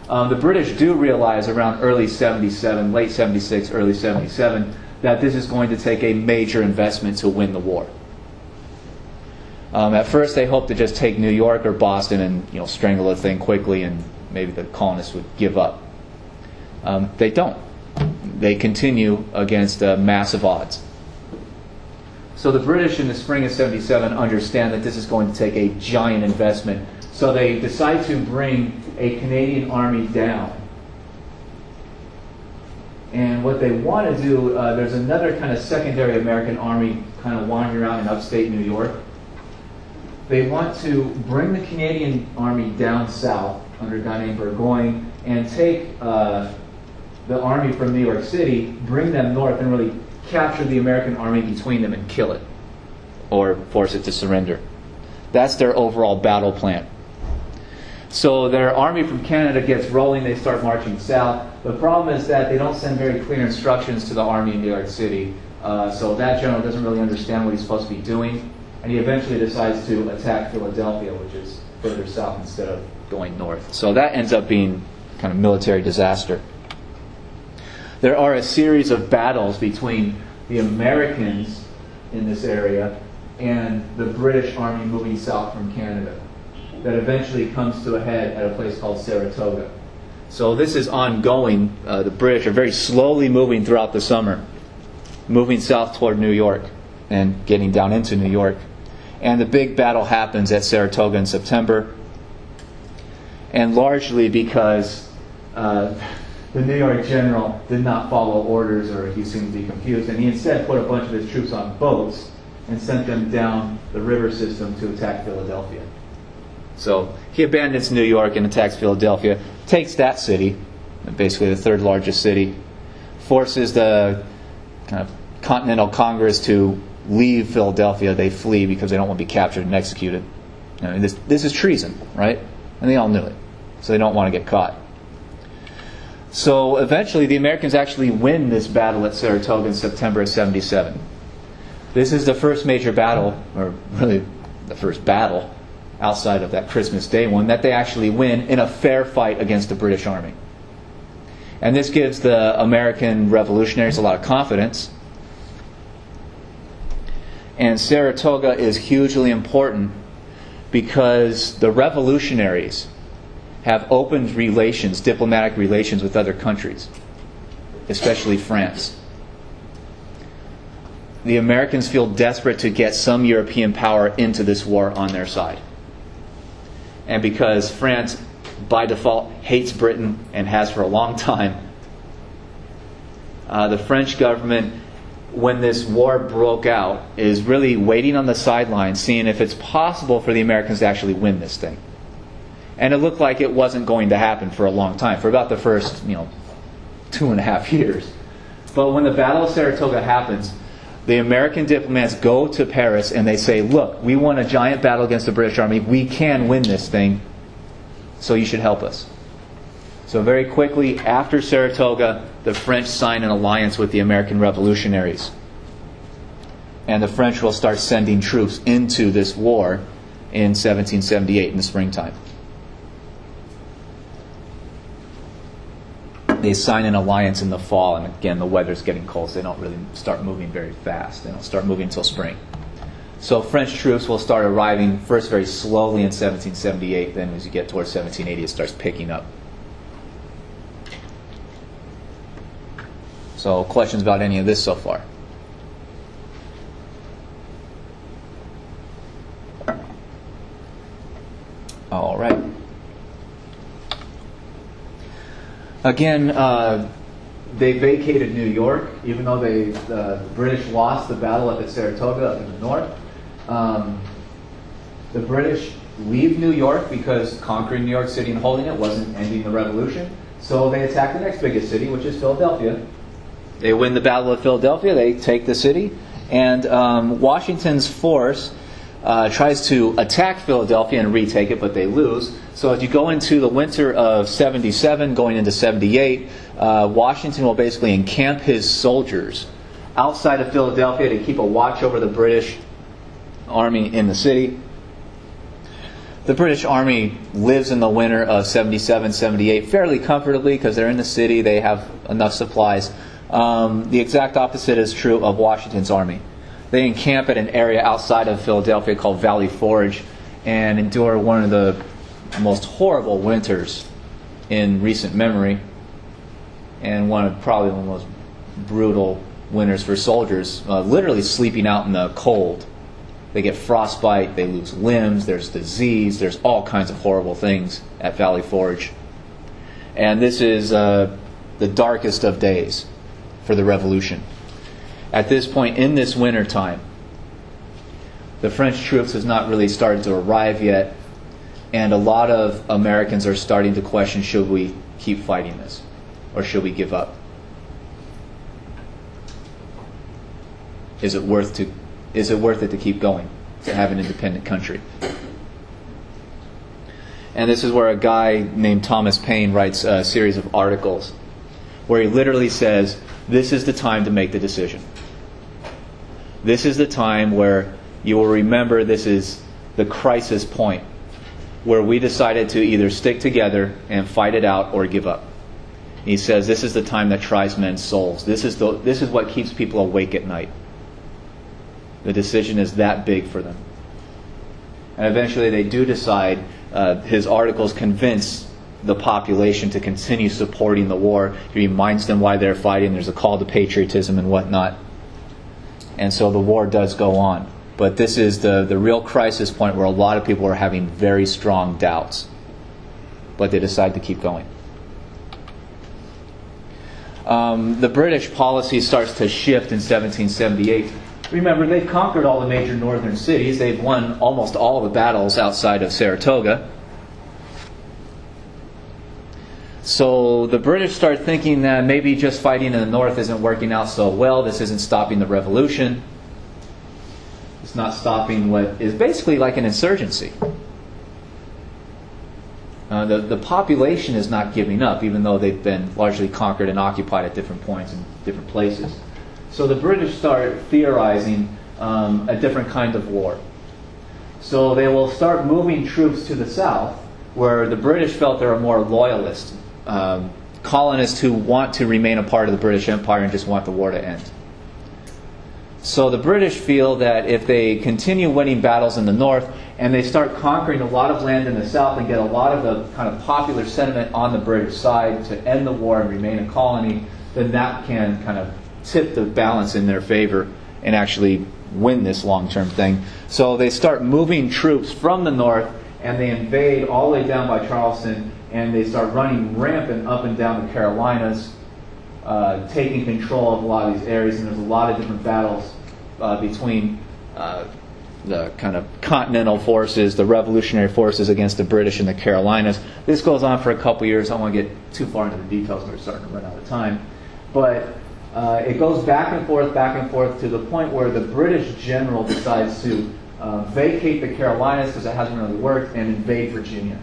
The British do realize around early 77, late 76, early 77, that this is going to take a major investment to win the war. At first they hope to just take New York or Boston and strangle the thing quickly, and maybe the colonists would give up. They don't. They continue against massive odds. So the British in the spring of 77 understand that this is going to take a giant investment. So they decide to bring a Canadian army down. And what they want to do, there's another kind of secondary American army kind of wandering around in upstate New York. They want to bring the Canadian army down south under a guy named Burgoyne and take the army from New York City, bring them north, and really capture the American army between them and kill it, or force it to surrender. That's their overall battle plan. So their army from Canada gets rolling. They start marching south. The problem is that they don't send very clear instructions to the army in New York City. So that general doesn't really understand what he's supposed to be doing. And he eventually decides to attack Philadelphia, which is further south instead of going north. So that ends up being kind of military disaster. There are a series of battles between the Americans in this area and the British Army moving south from Canada that eventually comes to a head at a place called Saratoga. So this is ongoing. The British are very slowly moving throughout the summer, moving south toward New York and getting down into New York. And the big battle happens at Saratoga in September, and largely because the New York general did not follow orders, or he seemed to be confused, and he instead put a bunch of his troops on boats and sent them down the river system to attack Philadelphia. So he abandons New York and attacks Philadelphia, takes that city, basically the third largest city, forces the kind of Continental Congress to leave Philadelphia. They flee because they don't want to be captured and executed. I mean, this is treason, right? And they all knew it, so they don't want to get caught. So eventually the Americans actually win this battle at Saratoga in September of 77. This is the first major battle, or really the first battle outside of that Christmas Day one, that they actually win in a fair fight against the British Army. And this gives the American revolutionaries a lot of confidence. And Saratoga is hugely important because the revolutionaries have opened relations, diplomatic relations with other countries, especially France. The Americans feel desperate to get some European power into this war on their side. And because France, by default, hates Britain and has for a long time, the French government, when this war broke out, is really waiting on the sidelines, seeing if it's possible for the Americans to actually win this thing. And it looked like it wasn't going to happen for a long time, for about the first, 2.5 years. But when the Battle of Saratoga happens, the American diplomats go to Paris and they say, look, we won a giant battle against the British Army. We can win this thing, so you should help us. So very quickly after Saratoga, the French sign an alliance with the American revolutionaries. And the French will start sending troops into this war in 1778 in the springtime. They sign an alliance in the fall, and again, the weather's getting cold, so they don't really start moving very fast. They don't start moving until spring. So French troops will start arriving first very slowly in 1778, then as you get towards 1780, it starts picking up. So questions about any of this so far? All right. Again, they vacated New York, even though the British lost the battle up at Saratoga up in the north. The British leave New York because conquering New York City and holding it wasn't ending the revolution. So they attack the next biggest city, which is Philadelphia. They win the Battle of Philadelphia. They take the city. And Washington's force tries to attack Philadelphia and retake it, but they lose. So as you go into the winter of 77, going into 78, Washington will basically encamp his soldiers outside of Philadelphia to keep a watch over the British Army in the city. The British Army lives in the winter of 77, 78 fairly comfortably because they're in the city, they have enough supplies. The exact opposite is true of Washington's army. They encamp at an area outside of Philadelphia called Valley Forge and endure one of the most horrible winters in recent memory, and one of probably the most brutal winters for soldiers, literally sleeping out in the cold. They get frostbite, they lose limbs, there's disease, there's all kinds of horrible things at Valley Forge. And this is the darkest of days for the revolution. At this point in this winter time, the French troops has not really started to arrive yet, and a lot of Americans are starting to question, should we keep fighting this, or should we give up? Is it worth it to keep going, to have an independent country? And this is where a guy named Thomas Paine writes a series of articles where he literally says, this is the time to make the decision. This is the time where you will remember this is the crisis point where we decided to either stick together and fight it out or give up. He says this is the time that tries men's souls. This is what keeps people awake at night. The decision is that big for them. And eventually they do decide. His articles convince the population to continue supporting the war. He reminds them why they're fighting. There's a call to patriotism and whatnot. And so the war does go on. But this is the real crisis point where a lot of people are having very strong doubts. But they decide to keep going. The British policy starts to shift in 1778. Remember, they've conquered all the major northern cities. They've won almost all the battles outside of Saratoga. So the British start thinking that maybe just fighting in the north isn't working out so well. This isn't stopping the revolution. It's not stopping what is basically like an insurgency. The population is not giving up, even though they've been largely conquered and occupied at different points in different places. So the British start theorizing a different kind of war. So they will start moving troops to the south, where the British felt there are more loyalist colonists who want to remain a part of the British Empire and just want the war to end. So the British feel that if they continue winning battles in the north and they start conquering a lot of land in the south and get a lot of the kind of popular sentiment on the British side to end the war and remain a colony, then that can kind of tip the balance in their favor and actually win this long-term thing. So they start moving troops from the north and they invade all the way down by Charleston, and they start running rampant up and down the Carolinas, taking control of a lot of these areas. And there's a lot of different battles between the kind of continental forces, the revolutionary forces against the British in the Carolinas. This goes on for a couple years. I don't want to get too far into the details. We're starting to run out of time. But it goes back and forth to the point where the British general decides to vacate the Carolinas because it hasn't really worked and invade Virginia,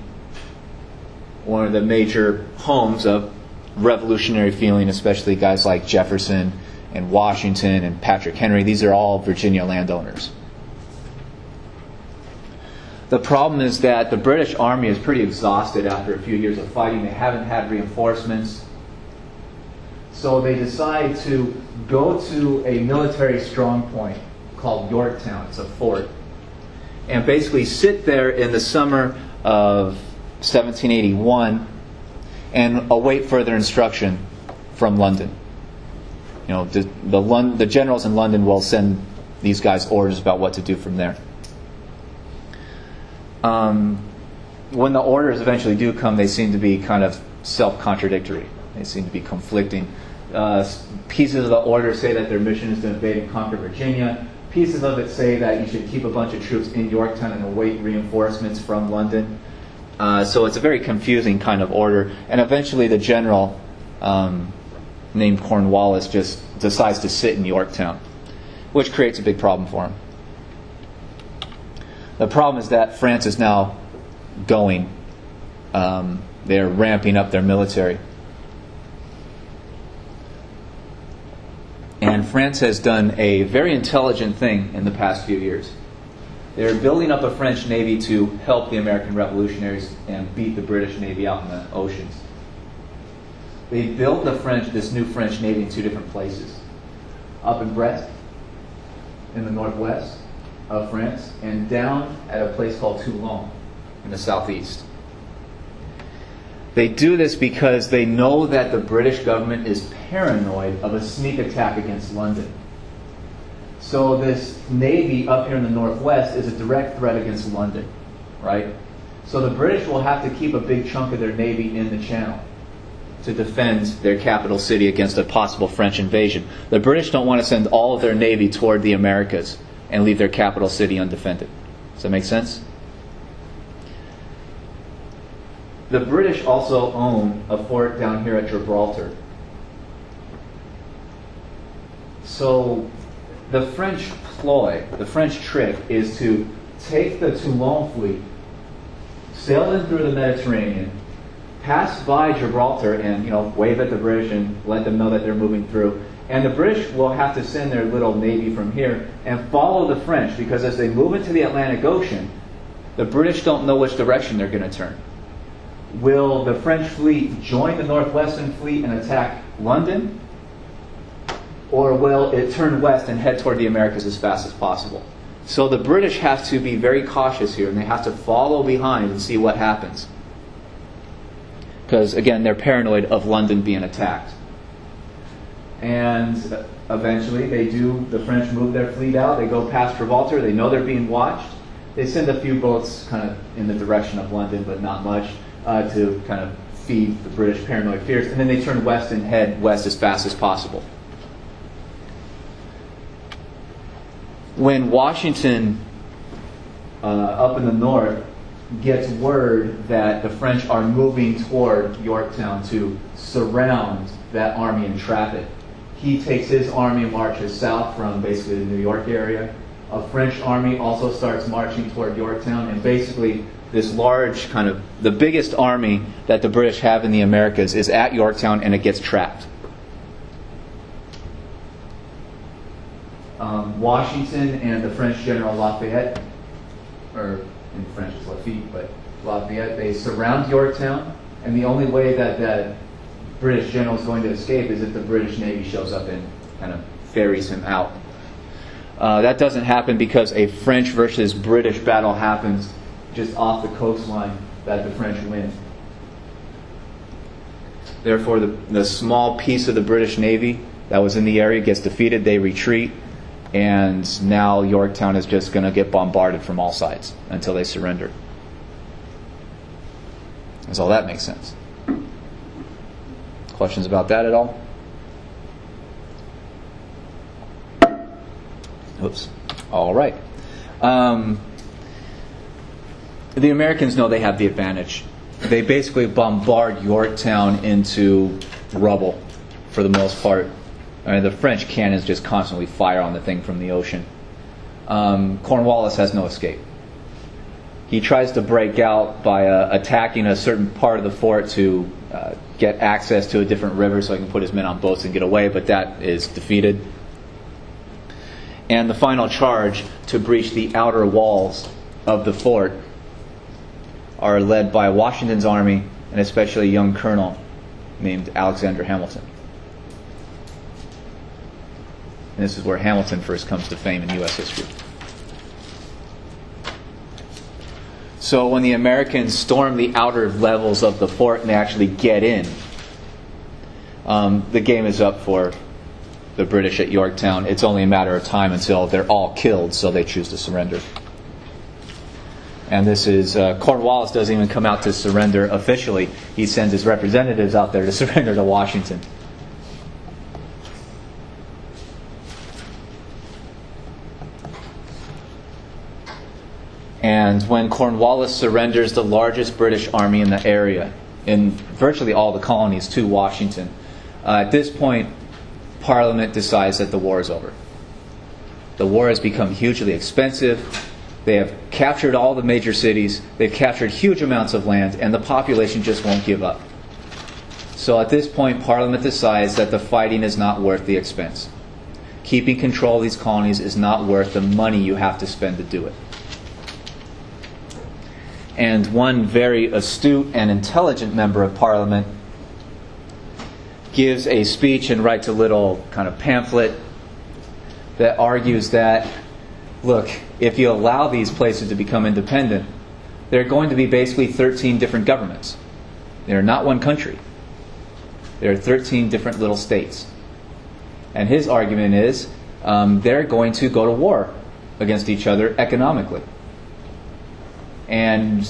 one of the major homes of revolutionary feeling, especially guys like Jefferson and Washington and Patrick Henry. These are all Virginia landowners. The problem is that the British Army is pretty exhausted after a few years of fighting. They haven't had reinforcements. So they decide to go to a military strong point called Yorktown. It's a fort. And basically sit there in the summer of 1781 and await further instruction from London. You know, the generals in London will send these guys orders about what to do from there. When the orders eventually do come, they seem to be kind of self-contradictory. They seem to be conflicting. Pieces of the order say that their mission is to invade and conquer Virginia. Pieces of it say that you should keep a bunch of troops in Yorktown and await reinforcements from London. So it's a very confusing kind of order. And eventually the general named Cornwallis just decides to sit in Yorktown, which creates a big problem for him. The problem is that France is now going. They're ramping up their military. And France has done a very intelligent thing in the past few years. They're building up a French Navy to help the American revolutionaries and beat the British Navy out in the oceans. They built this new French Navy in two different places. Up in Brest, in the northwest of France, and down at a place called Toulon in the southeast. They do this because they know that the British government is paranoid of a sneak attack against London. So this navy up here in the northwest is a direct threat against London, right? So the British will have to keep a big chunk of their navy in the Channel to defend their capital city against a possible French invasion. The British don't want to send all of their navy toward the Americas and leave their capital city undefended. Does that make sense? The British also own a fort down here at Gibraltar. So the French ploy, the French trick, is to take the Toulon fleet, sail in through the Mediterranean, pass by Gibraltar and wave at the British and let them know that they're moving through, And the British will have to send their little navy from here and follow the French, because as they move into the Atlantic Ocean, the British don't know which direction they're going to turn. Will the French fleet join the Northwestern Fleet and attack London? Or will it turn west and head toward the Americas as fast as possible? So the British have to be very cautious here, and they have to follow behind and see what happens. Because, again, they're paranoid of London being attacked. And eventually the French move their fleet out. They go past Gibraltar. They know they're being watched. They send a few boats kind of in the direction of London, but not much, to kind of feed the British paranoid fears. And then they turn west and head west as fast as possible. When Washington, up in the north, gets word that the French are moving toward Yorktown to surround that army and trap it, he takes his army and marches south from basically the New York area. A French army also starts marching toward Yorktown, and basically this large kind of, the biggest army that the British have in the Americas is at Yorktown, and it gets trapped. Washington and the French general Lafayette, or in French it's Lafitte, but Lafayette, they surround Yorktown, and the only way that that British general is going to escape is if the British Navy shows up and kind of ferries him out. That doesn't happen because a French versus British battle happens just off the coastline that the French win. Therefore, the small piece of the British Navy that was in the area gets defeated, they retreat, and now Yorktown is just going to get bombarded from all sides until they surrender. Does all that make sense? Questions about that at all? Oops. All right. The Americans know they have the advantage. They basically bombard Yorktown into rubble for the most part. I mean, the French cannons just constantly fire on the thing from the ocean. Cornwallis has no escape. He tries to break out by attacking a certain part of the fort to get access to a different river so he can put his men on boats and get away, but that is defeated. And the final charge to breach the outer walls of the fort are led by Washington's army, and especially a young colonel named Alexander Hamilton. And this is where Hamilton first comes to fame in U.S. history. So when the Americans storm the outer levels of the fort and they actually get in, the game is up for the British at Yorktown. It's only a matter of time until they're all killed, so they choose to surrender. And this is, Cornwallis doesn't even come out to surrender officially. He sends his representatives out there to surrender to Washington. And when Cornwallis surrenders the largest British army in the area, in virtually all the colonies, to Washington, at this point, Parliament decides that the war is over. The war has become hugely expensive. They have captured all the major cities. They've captured huge amounts of land, and the population just won't give up. So at this point, Parliament decides that the fighting is not worth the expense. Keeping control of these colonies is not worth the money you have to spend to do it. And one very astute and intelligent member of Parliament gives a speech and writes a little kind of pamphlet that argues that, look, if you allow these places to become independent, there are going to be basically 13 different governments. They're not one country. There are 13 different little states. And his argument is they're going to go to war against each other economically. And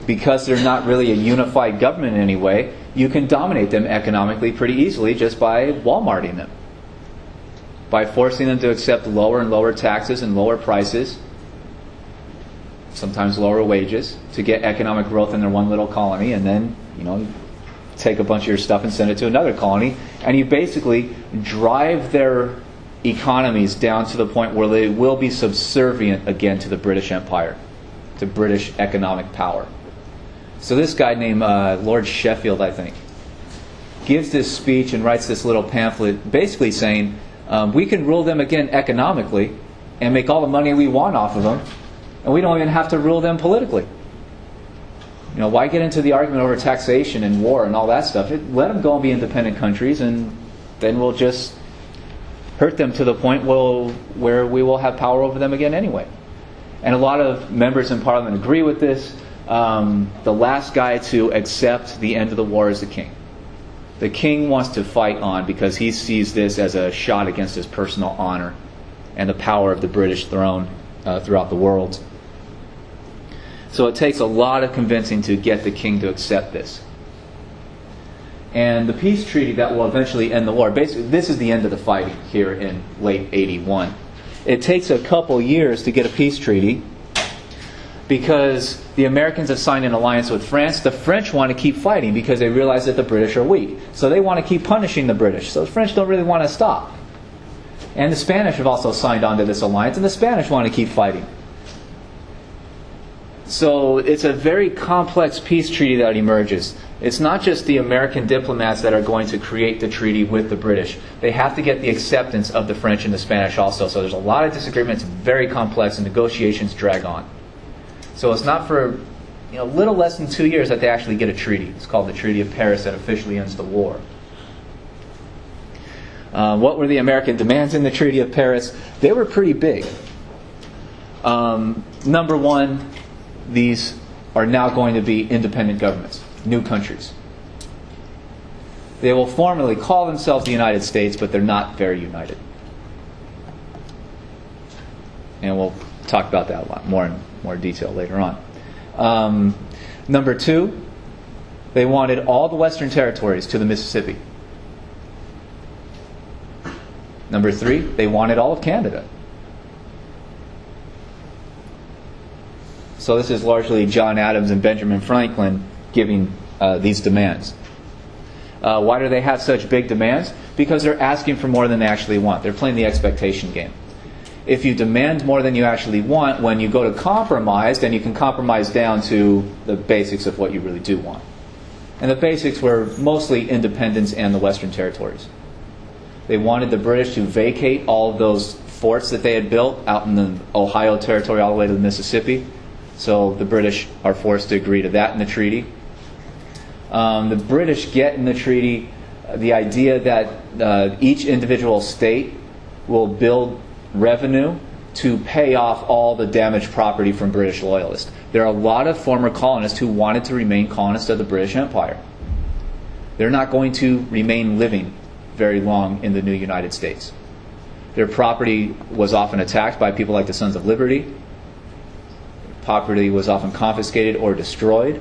because they're not really a unified government in any way, you can dominate them economically pretty easily just by Walmarting them. By forcing them to accept lower and lower taxes and lower prices, sometimes lower wages, to get economic growth in their one little colony, and then, take a bunch of your stuff and send it to another colony, and you basically drive their economies down to the point where they will be subservient again to the British Empire, to British economic power. So this guy named Lord Sheffield, I think, gives this speech and writes this little pamphlet basically saying, we can rule them again economically and make all the money we want off of them, and we don't even have to rule them politically. Why get into the argument over taxation and war and all that stuff? Let them go and be independent countries, and then we'll just hurt them to the point where we will have power over them again anyway. And a lot of members in Parliament agree with this. The last guy to accept the end of the war is the king. The king wants to fight on because he sees this as a shot against his personal honor and the power of the British throne throughout the world. So it takes a lot of convincing to get the king to accept this. And the peace treaty that will eventually end the war, basically this is the end of the fighting here in late 81. It takes a couple years to get a peace treaty because the Americans have signed an alliance with France. The French want to keep fighting because they realize that the British are weak. So they want to keep punishing the British. So the French don't really want to stop. And the Spanish have also signed on to this alliance, and the Spanish want to keep fighting. So it's a very complex peace treaty that emerges. It's not just the American diplomats that are going to create the treaty with the British. They have to get the acceptance of the French and the Spanish also. So there's a lot of disagreements, very complex, and negotiations drag on. So it's not for a little less than 2 years that they actually get a treaty. It's called the Treaty of Paris that officially ends the war. What were the American demands in the Treaty of Paris? They were pretty big. Number one, these are now going to be independent governments, new countries. They will formally call themselves the United States, but they're not very united. And we'll talk about that a lot more in more detail later on. Number two, they wanted all the Western territories to the Mississippi. Number three, they wanted all of Canada. So this is largely John Adams and Benjamin Franklin giving these demands. Why do they have such big demands? Because they're asking for more than they actually want. They're playing the expectation game. If you demand more than you actually want, when you go to compromise, then you can compromise down to the basics of what you really do want. And the basics were mostly independence and the Western territories. They wanted the British to vacate all of those forts that they had built out in the Ohio territory all the way to the Mississippi. So the British are forced to agree to that in the treaty. The British get in the treaty the idea that each individual state will build revenue to pay off all the damaged property from British loyalists. There are a lot of former colonists who wanted to remain colonists of the British Empire. They're not going to remain living very long in the new United States. Their property was often attacked by people like the Sons of Liberty. Property was often confiscated or destroyed.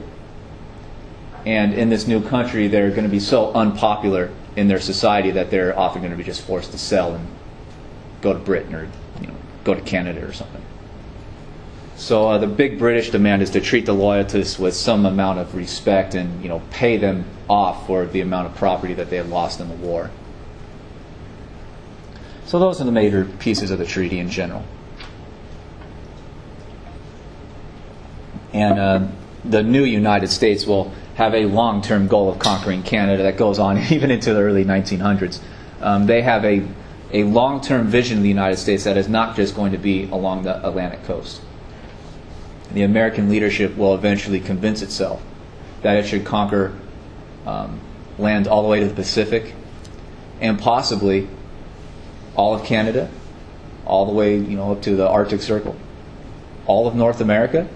And in this new country, they're going to be so unpopular in their society that they're often going to be just forced to sell and go to Britain or go to Canada or something. So the big British demand is to treat the loyalists with some amount of respect and pay them off for the amount of property that they had lost in the war. So those are the major pieces of the treaty in general. And the new United States will have a long-term goal of conquering Canada that goes on even into the early 1900s. They have a long-term vision of the United States that is not just going to be along the Atlantic coast. The American leadership will eventually convince itself that it should conquer land all the way to the Pacific and possibly all of Canada, all the way up to the Arctic Circle, all of North America,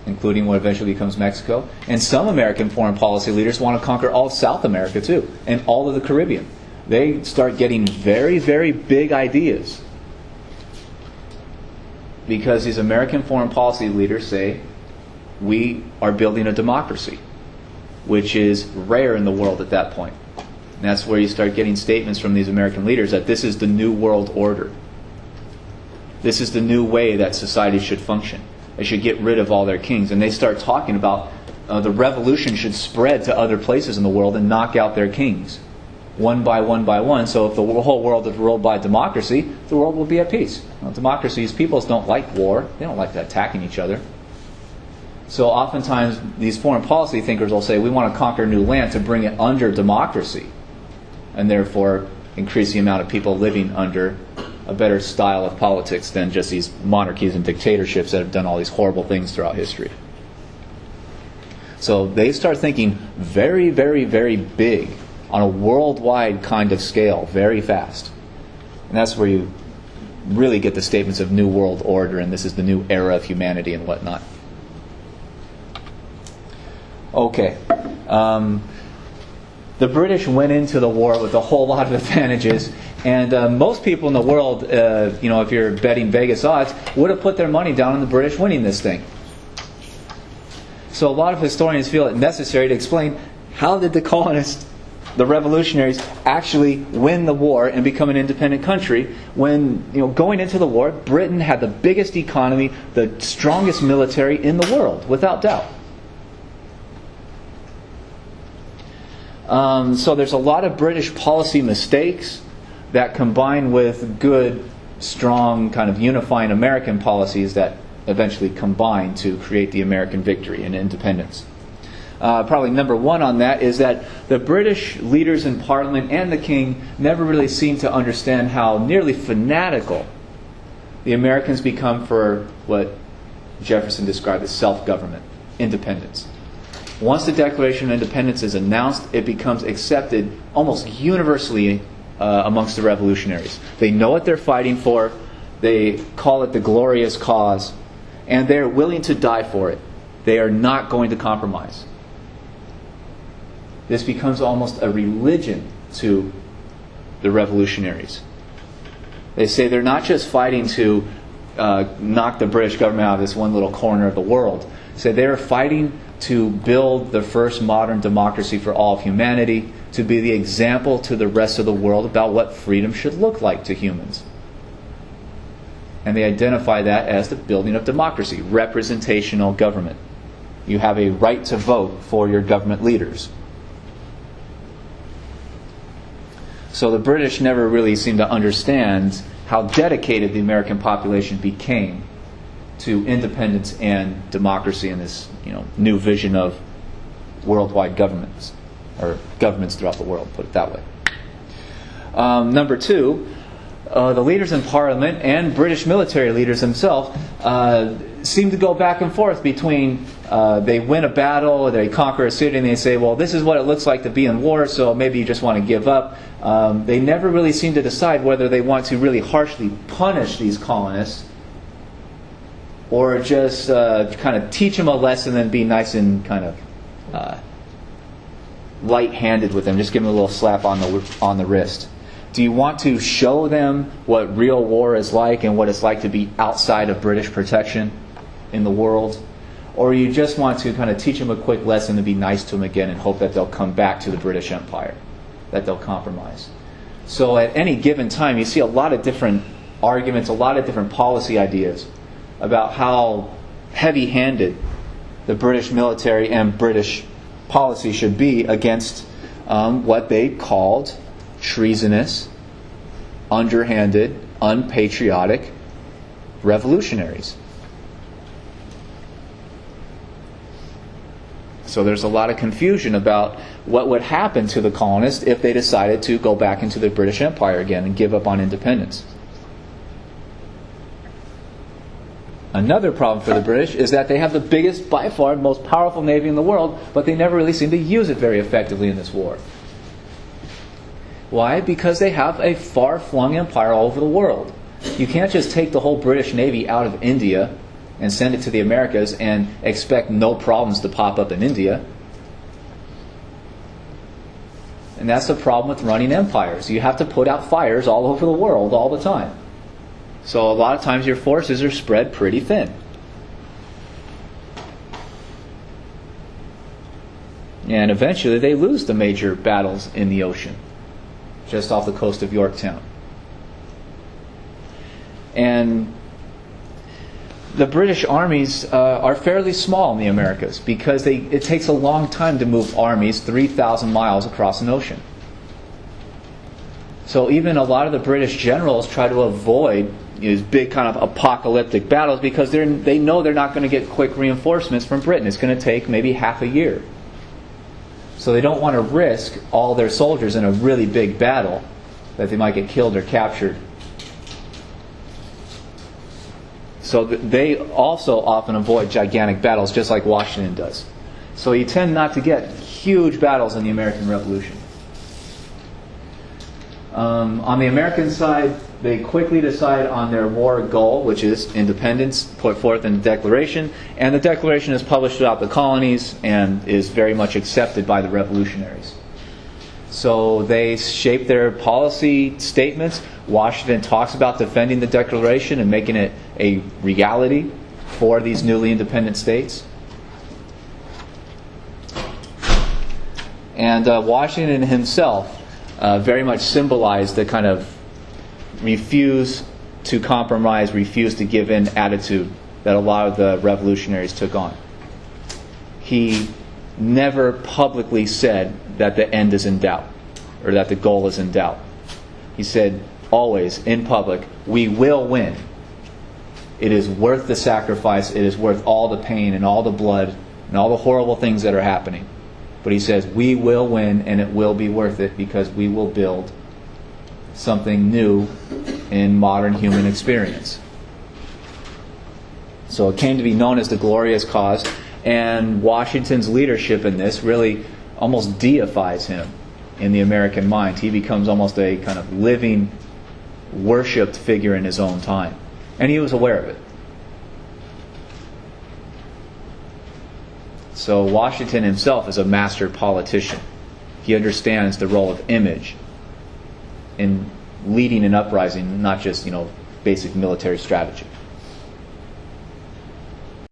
including what eventually becomes Mexico. And some American foreign policy leaders want to conquer all of South America too, and all of the Caribbean. They start getting very, very big ideas because these American foreign policy leaders say, we are building a democracy, which is rare in the world at that point. And that's where you start getting statements from these American leaders that this is the new world order. This is the new way that society should function. They should get rid of all their kings. And they start talking about the revolution should spread to other places in the world and knock out their kings, one by one by one. So if the whole world is ruled by democracy, the world will be at peace. Democracies, peoples don't like war. They don't like attacking each other. So oftentimes these foreign policy thinkers will say, we want to conquer new land to bring it under democracy. and therefore increase the amount of people living under a better style of politics than just these monarchies and dictatorships that have done all these horrible things throughout history. So they start thinking very, very, very big on a worldwide kind of scale, very fast. And that's where you really get the statements of New World Order, and this is the new era of humanity and whatnot. Okay. The British went into the war with a whole lot of advantages, and most people in the world, if you're betting Vegas odds, would have put their money down on the British winning this thing. So a lot of historians feel it necessary to explain, how did the colonists, the revolutionaries, actually win the war and become an independent country when, going into the war, Britain had the biggest economy, the strongest military in the world, without doubt. So there's a lot of British policy mistakes that combine with good, strong, kind of unifying American policies that eventually combine to create the American victory and independence. Probably number one on that is that the British leaders in Parliament and the King never really seemed to understand how nearly fanatical the Americans become for what Jefferson described as self-government, independence. Once the Declaration of Independence is announced, it becomes accepted almost universally amongst the revolutionaries. They know what they're fighting for. They call it the glorious cause. And they're willing to die for it. They are not going to compromise. This becomes almost a religion to the revolutionaries. They say they're not just fighting to knock the British government out of this one little corner of the world. They say they're fighting to build the first modern democracy for all of humanity, to be the example to the rest of the world about what freedom should look like to humans. And they identify that as the building of democracy, representational government. You have a right to vote for your government leaders. So the British never really seemed to understand how dedicated the American population became to independence and democracy in this, new vision of worldwide governments, or governments throughout the world, put it that way. Number two, the leaders in Parliament and British military leaders themselves seem to go back and forth between they win a battle, they conquer a city, and they say, well, this is what it looks like to be in war, so maybe you just want to give up. They never really seem to decide whether they want to really harshly punish these colonists or just kind of teach them a lesson and be nice and kind of light-handed with them, just give them a little slap on the wrist. Do you want to show them what real war is like and what it's like to be outside of British protection in the world? Or you just want to kind of teach them a quick lesson and be nice to them again and hope that they'll come back to the British Empire, that they'll compromise? So at any given time, you see a lot of different arguments, a lot of different policy ideas about how heavy-handed the British military and British policy should be against what they called treasonous, underhanded, unpatriotic revolutionaries. So there's a lot of confusion about what would happen to the colonists if they decided to go back into the British Empire again and give up on independence. Another problem for the British is that they have the biggest, by far, most powerful navy in the world, but they never really seem to use it very effectively in this war. Why? Because they have a far-flung empire all over the world. You can't just take the whole British Navy out of India and send it to the Americas and expect no problems to pop up in India. And that's the problem with running empires. You have to put out fires all over the world all the time. So a lot of times your forces are spread pretty thin. And eventually they lose the major battles in the ocean, just off the coast of Yorktown. And the British armies are fairly small in the Americas because it takes a long time to move armies 3,000 miles across an ocean. So even a lot of the British generals try to avoid these big kind of apocalyptic battles because they know they're not going to get quick reinforcements from Britain. It's going to take maybe half a year. So they don't want to risk all their soldiers in a really big battle that they might get killed or captured. So they also often avoid gigantic battles, just like Washington does. So you tend not to get huge battles in the American Revolution. On the American side, they quickly decide on their war goal, which is independence, put forth in the Declaration. And the Declaration is published throughout the colonies and is very much accepted by the revolutionaries. So they shape their policy statements. Washington talks about defending the Declaration and making it a reality for these newly independent states. And Washington himself very much symbolized the kind of refuse to compromise, refuse to give in attitude that a lot of the revolutionaries took on. He never publicly said that the end is in doubt or that the goal is in doubt. He said always in public, we will win. It is worth the sacrifice. It is worth all the pain and all the blood and all the horrible things that are happening. But he says, we will win and it will be worth it because we will build something new in modern human experience. So it came to be known as the Glorious Cause, and Washington's leadership in this really almost deifies him in the American mind. He becomes almost a kind of living, worshipped figure in his own time. And he was aware of it. So Washington himself is a master politician. He understands the role of image in leading an uprising, not just, basic military strategy.